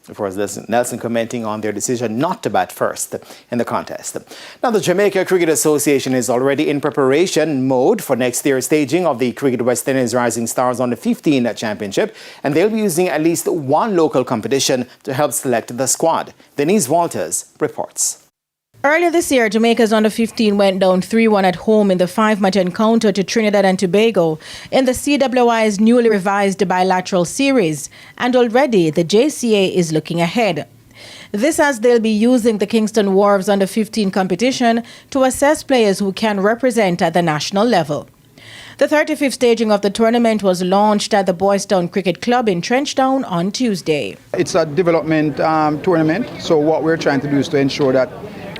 Of course, Nelson commenting on their decision not to bat first in the contest. Now, the Jamaica Cricket Association is already in preparation mode for next year's staging of the Cricket West Indies Rising Stars Under-15 Championship, and they'll be using at least one local competition to help select the squad. Denise Walters reports. Earlier this year, Jamaica's Under-15 went down 3-1 at home in the 5-match encounter to Trinidad and Tobago in the CWI's newly revised bilateral series, and already the JCA is looking ahead. This as they'll be using the Kingston Wharves Under-15 competition to assess players who can represent at the national level. The 35th staging of the tournament was launched at the Boys Town Cricket Club in Trenchtown on Tuesday. It's a development tournament, so what we're trying to do is to ensure that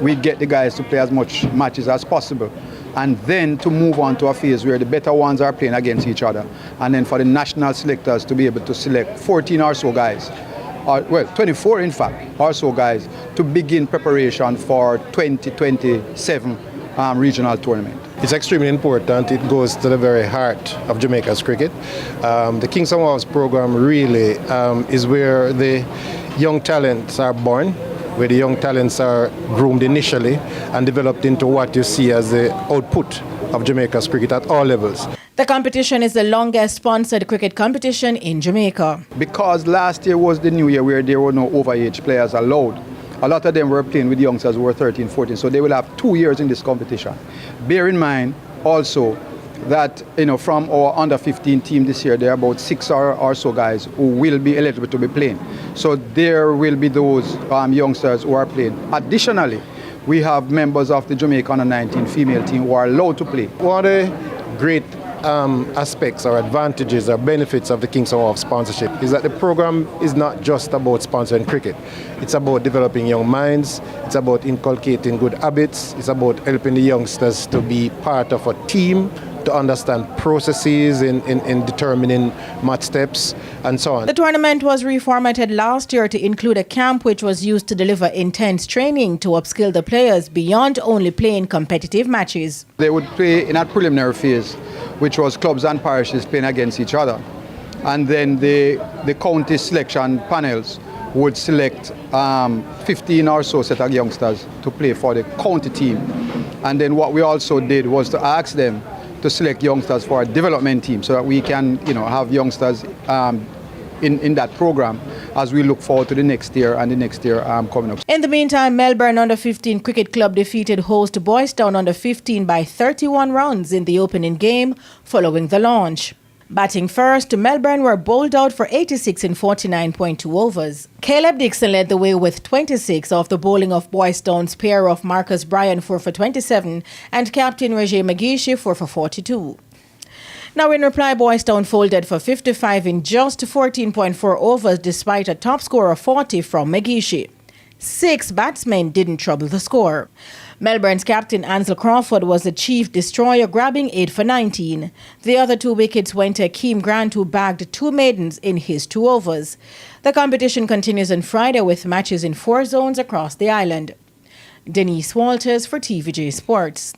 we get the guys to play as much matches as possible, and then to move on to a phase where the better ones are playing against each other, and then for the national selectors to be able to select 14 or so guys, well 24 in fact, or so guys, to begin preparation for 2027 regional tournament. It's extremely important. It goes to the very heart of Jamaica's cricket. The Kingston Wharves program really is where the young talents are born, where the young talents are groomed initially and developed into what you see as the output of Jamaica's cricket at all levels. The competition is the longest sponsored cricket competition in Jamaica. Because last year was the new year where there were no overage players allowed, a lot of them were playing with youngsters who were 13, 14, so they will have 2 years in this competition. Bear in mind also that from our under-15 team this year, there are about 6 or so guys who will be eligible to be playing. So there will be those youngsters who are playing. Additionally, we have members of the Jamaica under-19 female team who are allowed to play. One of the great aspects or advantages or benefits of the Kingston Wharves sponsorship is that the program is not just about sponsoring cricket. It's about developing young minds, it's about inculcating good habits, it's about helping the youngsters to be part of a team, to understand processes in determining match steps and so on. The tournament was reformatted last year to include a camp which was used to deliver intense training to upskill the players beyond only playing competitive matches. They would play in a preliminary phase, which was clubs and parishes playing against each other. And then the county selection panels would select 15 or so set of youngsters to play for the county team. And then what we also did was to ask them to select youngsters for a development team so that we can have youngsters in that program as we look forward to the next year and the next year coming up. In the meantime, Melbourne Under-15 Cricket Club defeated host Boys Town Under-15 by 31 runs in the opening game following the launch. Batting first, Melbourne were bowled out for 86 in 49.2 overs. Caleb Dixon led the way with 26 off the bowling of Boys Town's pair of Marcus Bryan 4 for 27 and captain Reggie McGeeshie 4 for 42. Now in reply, Boys Town folded for 55 in just 14.4 overs despite a top score of 40 from McGeeshie. 6 batsmen didn't trouble the score. Melbourne's captain Ansel Crawford was the chief destroyer, grabbing 8 for 19. The other 2 wickets went to Akeem Grant, who bagged 2 maidens in his 2 overs. The competition continues on Friday with matches in 4 zones across the island. Denise Walters for TVJ Sports.